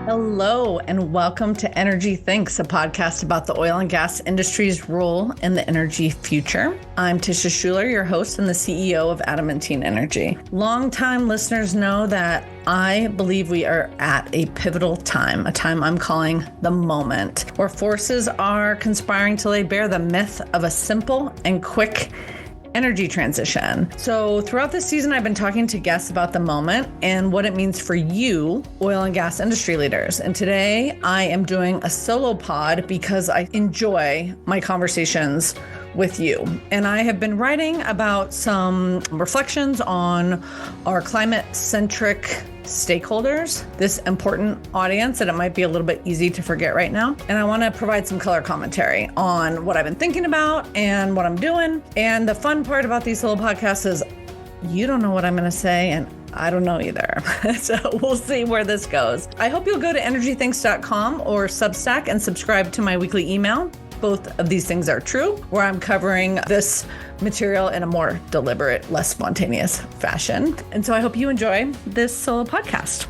Hello, and welcome to Energy Thinks, a podcast about the oil and gas industry's role in the energy future. I'm Tisha Schuller, your host and the CEO of Adamantine Energy. Longtime listeners know that I believe we are at a pivotal time, a time I'm calling the moment, where forces are conspiring to lay bare the myth of a simple and quick energy transition. So throughout this season, I've been talking to guests about the moment and what it means for you, oil and gas industry leaders. And today I am doing a solo pod because I enjoy my conversations with you. And I have been writing about some reflections on our climate-centric stakeholders, this important audience that it might be a little bit easy to forget right now. And I want to provide some color commentary on what I've been thinking about and what I'm doing. And the fun part about these little podcasts is you don't know what I'm going to say, and I don't know either. So we'll see where this goes. I hope you'll go to energythinks.com or Substack and subscribe to my weekly email. Both of these things are true, where I'm covering this material in a more deliberate, less spontaneous fashion. And so I hope you enjoy this solo podcast.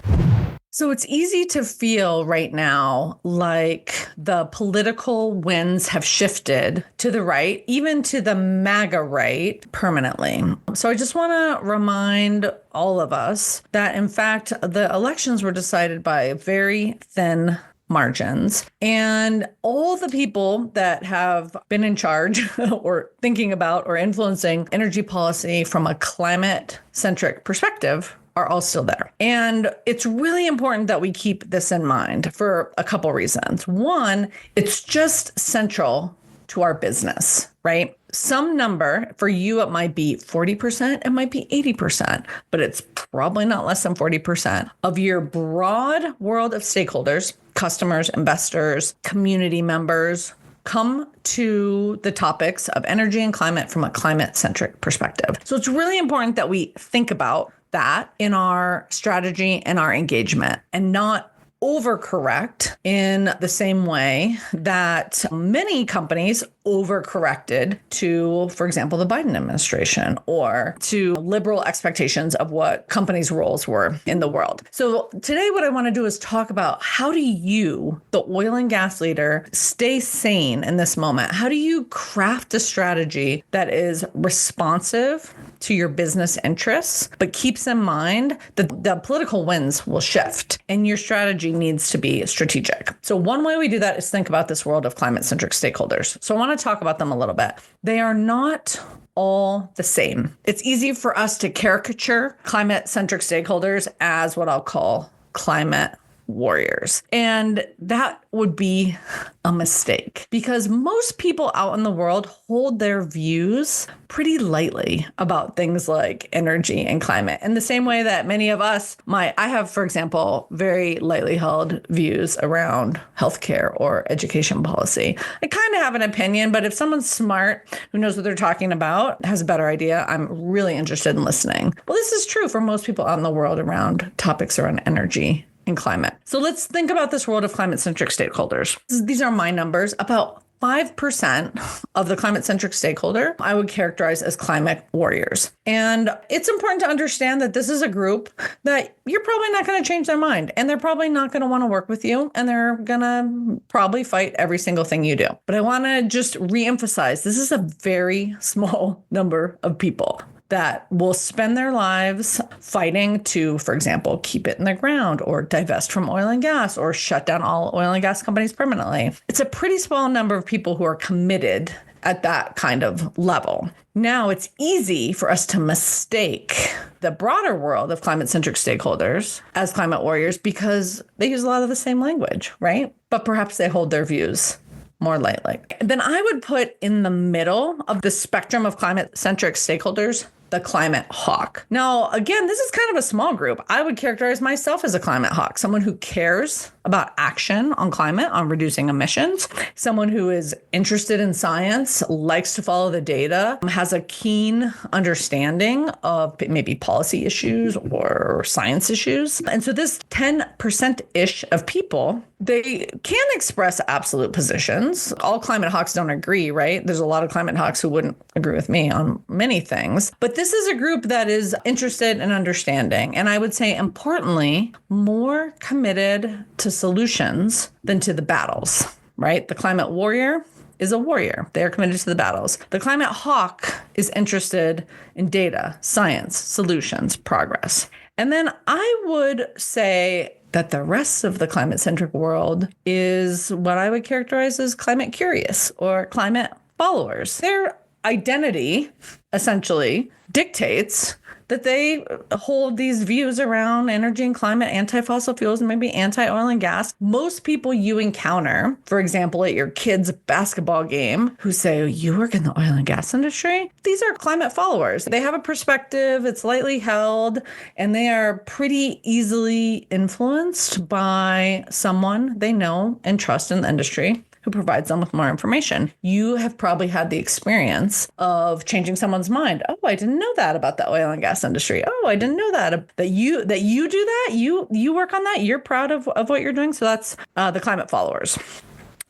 So it's easy to feel right now like the political winds have shifted to the right, even to the MAGA right, permanently. So I just want to remind all of us that, in fact, the elections were decided by very thin margins. And all the people that have been in charge or thinking about or influencing energy policy from a climate-centric perspective are all still there. And it's really important that we keep this in mind for a couple reasons. One, it's just central to our business, right? Some number, for you, it might be 40%, it might be 80%, but it's probably not less than 40% of your broad world of stakeholders, customers, investors, community members, come to the topics of energy and climate from a climate-centric perspective. So it's really important that we think about that in our strategy and our engagement and not overcorrect in the same way that many companies overcorrected to, for example, the Biden administration or to liberal expectations of what companies' roles were in the world. So today what I want to do is talk about how do you, the oil and gas leader, stay sane in this moment? How do you craft a strategy that is responsive to your business interests, but keeps in mind that the political winds will shift and your strategy needs to be strategic. So one way we do that is think about this world of climate-centric stakeholders. So I want to talk about them a little bit. They are not all the same. It's easy for us to caricature climate-centric stakeholders as what I'll call climate warriors. And that would be a mistake because most people out in the world hold their views pretty lightly about things like energy and climate in the same way that many of us might. I have, for example, very lightly held views around healthcare or education policy. I kind of have an opinion, but if someone's smart, who knows what they're talking about, has a better idea, I'm really interested in listening. Well, this is true for most people out in the world around topics around energy and climate. So let's think about this world of climate-centric stakeholders. These are my numbers. About 5% of the climate-centric stakeholder I would characterize as climate warriors. And it's important to understand that this is a group that you're probably not going to change their mind. And they're probably not going to want to work with you. And they're going to probably fight every single thing you do. But I want to just reemphasize, this is a very small number of people that will spend their lives fighting to, for example, keep it in the ground or divest from oil and gas or shut down all oil and gas companies permanently. It's a pretty small number of people who are committed at that kind of level. Now, it's easy for us to mistake the broader world of climate-centric stakeholders as climate warriors because they use a lot of the same language, right? But perhaps they hold their views more lightly. Then I would put in the middle of the spectrum of climate-centric stakeholders the climate hawk. Now, again, this is kind of a small group. I would characterize myself as a climate hawk, someone who cares about action on climate, on reducing emissions, someone who is interested in science, likes to follow the data, has a keen understanding of maybe policy issues or science issues. And so this 10%-ish of people, they can express absolute positions. All climate hawks don't agree, right? There's a lot of climate hawks who wouldn't agree with me on many things. But this is a group that is interested in understanding. And I would say, importantly, more committed to solutions than to the battles, right? The climate warrior is a warrior. They are committed to the battles. The climate hawk is interested in data, science, solutions, progress. And then I would say that the rest of the climate-centric world is what I would characterize as climate curious or climate followers. Their identity essentially dictates that they hold these views around energy and climate, anti-fossil fuels, and maybe anti-oil and gas. Most people you encounter, for example, at your kid's basketball game, who say, oh, you work in the oil and gas industry? These are climate followers. They have a perspective, it's lightly held, and they are pretty easily influenced by someone they know and trust in the industry who provides them with more information. You have probably had the experience of changing someone's mind. Oh, I didn't know that about the oil and gas industry. Oh, I didn't know that you do that. You work on that. You're proud of what you're doing. So that's the climate followers.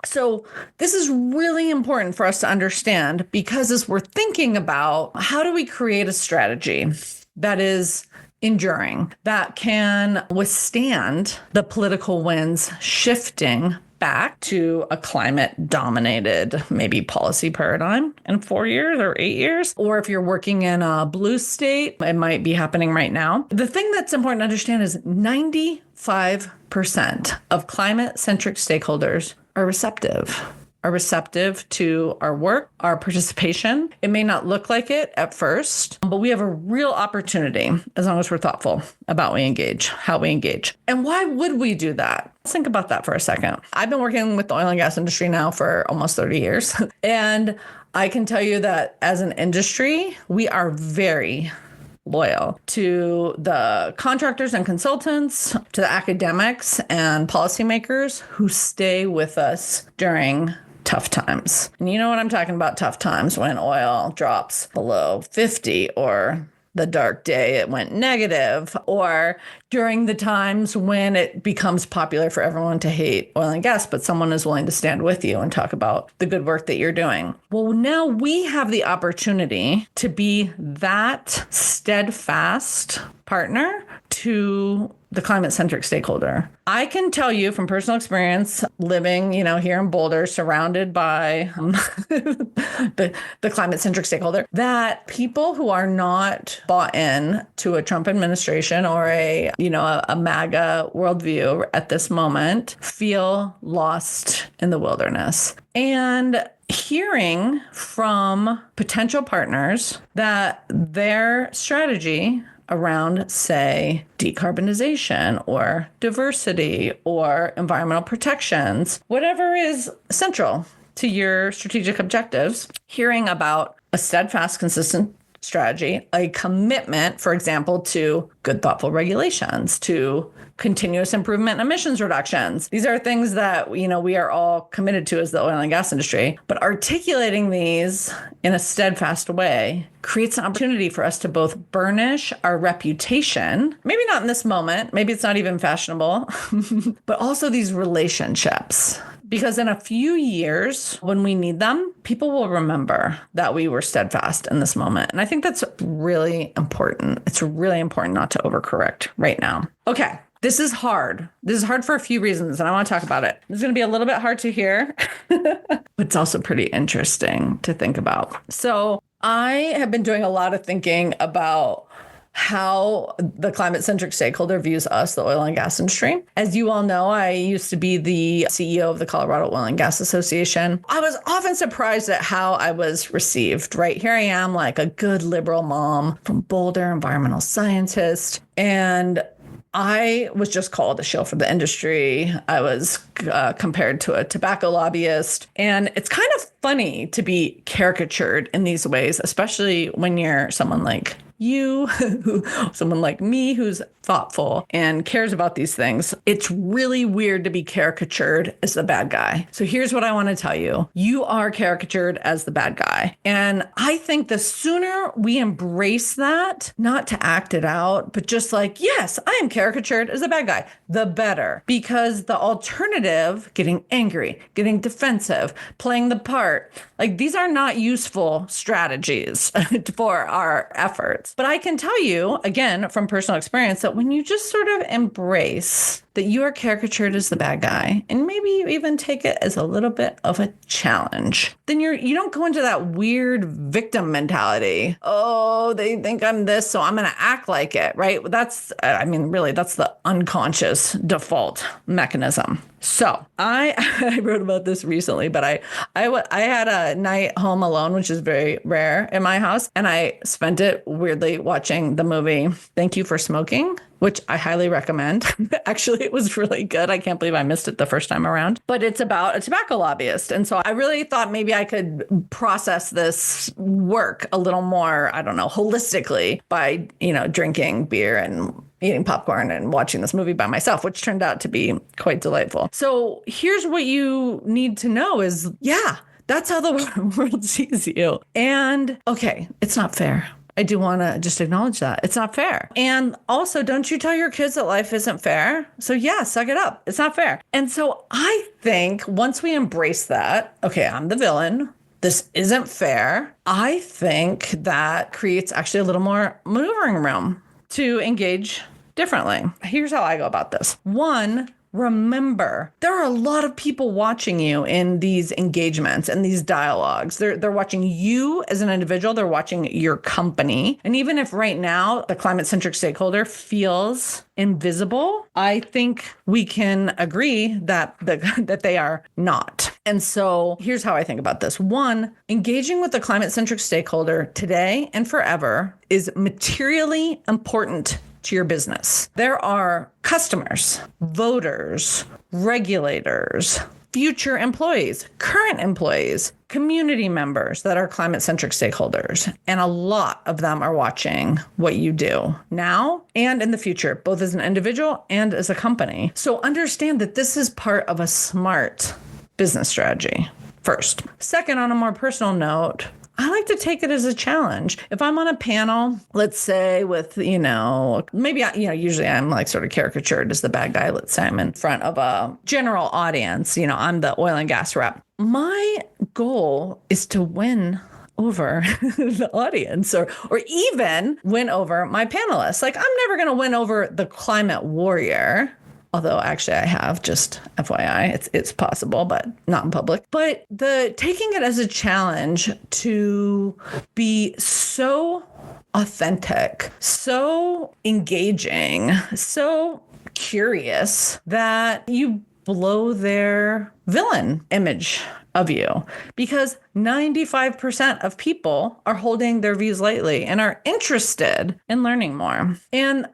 So this is really important for us to understand, because as we're thinking about how do we create a strategy that is enduring, that can withstand the political winds shifting back to a climate-dominated, maybe policy paradigm in 4 years or 8 years. Or if you're working in a blue state, it might be happening right now. The thing that's important to understand is 95% of climate-centric stakeholders are receptive to our work, our participation. It may not look like it at first, but we have a real opportunity as long as we're thoughtful about how we engage. And why would we do that? Let's think about that for a second. I've been working with the oil and gas industry now for almost 30 years. And I can tell you that as an industry, we are very loyal to the contractors and consultants, to the academics and policymakers who stay with us during tough times. And you know what I'm talking about, tough times, when oil drops below 50, or the dark day it went negative, or during the times when it becomes popular for everyone to hate oil and gas, but someone is willing to stand with you and talk about the good work that you're doing. Well, now we have the opportunity to be that steadfast partner to the climate-centric stakeholder. I can tell you from personal experience, living, here in Boulder, surrounded by the climate-centric stakeholder, that people who are not bought in to a Trump administration or a MAGA worldview at this moment feel lost in the wilderness. And hearing from potential partners that their strategy around, say, decarbonization or diversity or environmental protections, whatever is central to your strategic objectives, hearing about a steadfast, consistent strategy, a commitment, for example, to good, thoughtful regulations, to continuous improvement and emissions reductions. These are things that, we are all committed to as the oil and gas industry, but articulating these in a steadfast way creates an opportunity for us to both burnish our reputation, maybe not in this moment, maybe it's not even fashionable, but also these relationships. Because in a few years, when we need them, people will remember that we were steadfast in this moment. And I think that's really important. It's really important not to overcorrect right now. Okay. This is hard. This is hard for a few reasons, and I want to talk about it. It's going to be a little bit hard to hear, but it's also pretty interesting to think about. So I have been doing a lot of thinking about how the climate-centric stakeholder views us, the oil and gas industry. As you all know, I used to be the CEO of the Colorado Oil and Gas Association. I was often surprised at how I was received, right? Here I am, like a good liberal mom from Boulder, environmental scientist, and I was just called a shill for the industry. I was compared to a tobacco lobbyist. And it's kind of funny to be caricatured in these ways, especially when you're someone like you, someone like me who's thoughtful and cares about these things. It's really weird to be caricatured as the bad guy. So here's what I want to tell you. You are caricatured as the bad guy. And I think the sooner we embrace that, not to act it out, but just like, yes, I am caricatured as the bad guy, the better. Because the alternative, getting angry, getting defensive, playing the part, like these are not useful strategies for our efforts. parts. But I can tell you, again, from personal experience, that when you just sort of embrace that you are caricatured as the bad guy, and maybe you even take it as a little bit of a challenge, then you don't go into that weird victim mentality. Oh, they think I'm this, so I'm going to act like it, right? That's the unconscious default mechanism. So I wrote about this recently, but I had a night home alone, which is very rare in my house, and I spent it weirdly watching the movie Thank You for Smoking, which I highly recommend. Actually, it was really good. I can't believe I missed it the first time around. But it's about a tobacco lobbyist. And so I really thought maybe I could process this work a little more, I don't know, holistically by, drinking beer and eating popcorn and watching this movie by myself, which turned out to be quite delightful. So here's what you need to know is, that's how the world sees you. And okay, it's not fair. I do want to just acknowledge that. It's not fair. And also, don't you tell your kids that life isn't fair? So suck it up. It's not fair. And so I think once we embrace that, okay, I'm the villain. This isn't fair. I think that creates actually a little more maneuvering room to engage differently. Here's how I go about this. One, remember, there are a lot of people watching you in these engagements and these dialogues. They're watching you as an individual. They're watching your company. And even if right now the climate-centric stakeholder feels invisible, I think we can agree that they are not. And so here's how I think about this. One, engaging with the climate-centric stakeholder today and forever is materially important to your business. There are customers, voters, regulators, future employees, current employees, community members that are climate-centric stakeholders. And a lot of them are watching what you do now and in the future, both as an individual and as a company. So understand that this is part of a smart business strategy, first. Second, on a more personal note, I like to take it as a challenge. If I'm on a panel, let's say with, maybe, usually I'm like sort of caricatured as the bad guy. Let's say I'm in front of a general audience, I'm the oil and gas rep. My goal is to win over the audience or even win over my panelists. Like, I'm never going to win over the climate warrior. Although actually I have, just FYI, it's possible, but not in public. But taking it as a challenge to be so authentic, so engaging, so curious that you blow their villain image of you, because 95% of people are holding their views lightly and are interested in learning more. And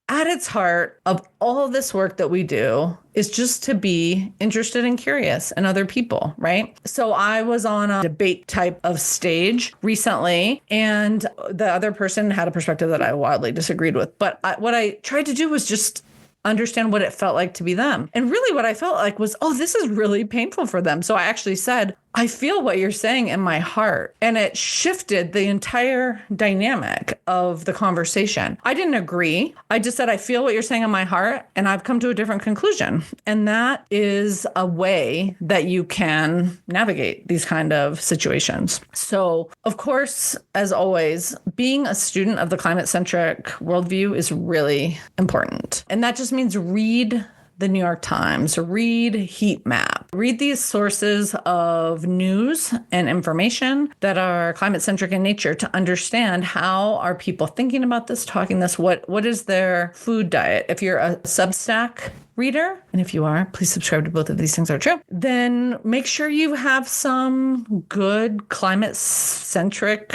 at its heart of all this work that we do is just to be interested and curious in other people, right? So I was on a debate type of stage recently, and the other person had a perspective that I wildly disagreed with. But what I tried to do was just understand what it felt like to be them. And really what I felt like was, this is really painful for them. So I actually said, I feel what you're saying in my heart. And it shifted the entire dynamic of the conversation. I didn't agree. I just said, I feel what you're saying in my heart, and I've come to a different conclusion. And that is a way that you can navigate these kind of situations. So, of course, as always, being a student of the climate-centric worldview is really important. And that just means read the New York Times, read Heat Map, read these sources of news and information that are climate-centric in nature to understand how are people thinking about this, talking this, what is their food diet. If you're a Substack reader, and if you are, please subscribe to both of these things are true, then make sure you have some good climate-centric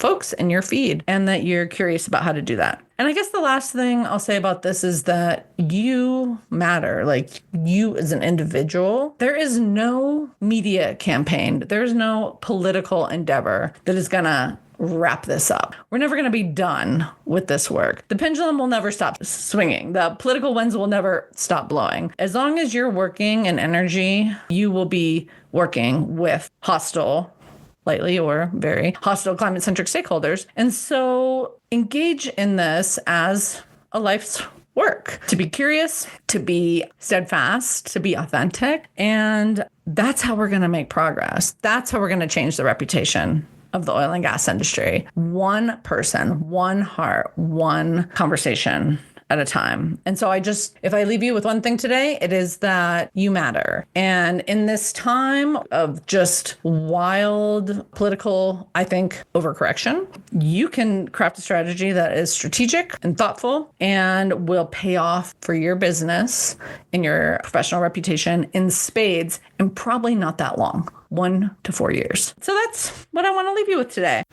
folks in your feed and that you're curious about how to do that. And I guess the last thing I'll say about this is that you matter, like you as an individual. There is no media campaign. There's no political endeavor that is going to wrap this up. We're never going to be done with this work. The pendulum will never stop swinging. The political winds will never stop blowing. As long as you're working in energy, you will be working with hostile, lightly or very hostile climate-centric stakeholders. And so engage in this as a life's work, to be curious, to be steadfast, to be authentic. And that's how we're going to make progress. That's how we're going to change the reputation of the oil and gas industry. One person, one heart, one conversation at a time. And so if I leave you with one thing today, it is that you matter. And in this time of just wild political, I think, overcorrection, you can craft a strategy that is strategic and thoughtful and will pay off for your business and your professional reputation in spades in probably not that long, 1 to 4 years. So that's what I want to leave you with today.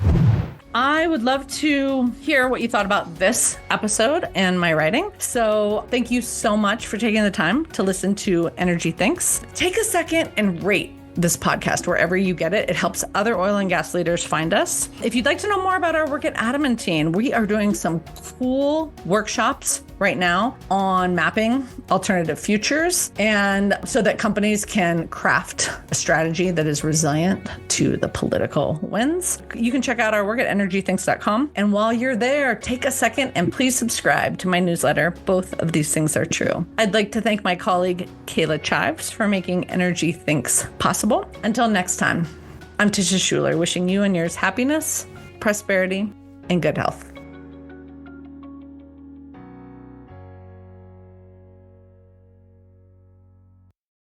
I would love to hear what you thought about this episode and my writing. So thank you so much for taking the time to listen to Energy Thinks. Take a second and rate this podcast wherever you get it. It helps other oil and gas leaders find us. If you'd like to know more about our work at Adamantine, we are doing some cool workshops right now on mapping alternative futures, and so that companies can craft a strategy that is resilient to the political winds. You can check out our work at energythinks.com. And while you're there, take a second and please subscribe to my newsletter. Both of these things are true. I'd like to thank my colleague, Kayla Chieves, for making Energy Thinks possible. Until next time, I'm Tisha Schuller, wishing you and yours happiness, prosperity, and good health.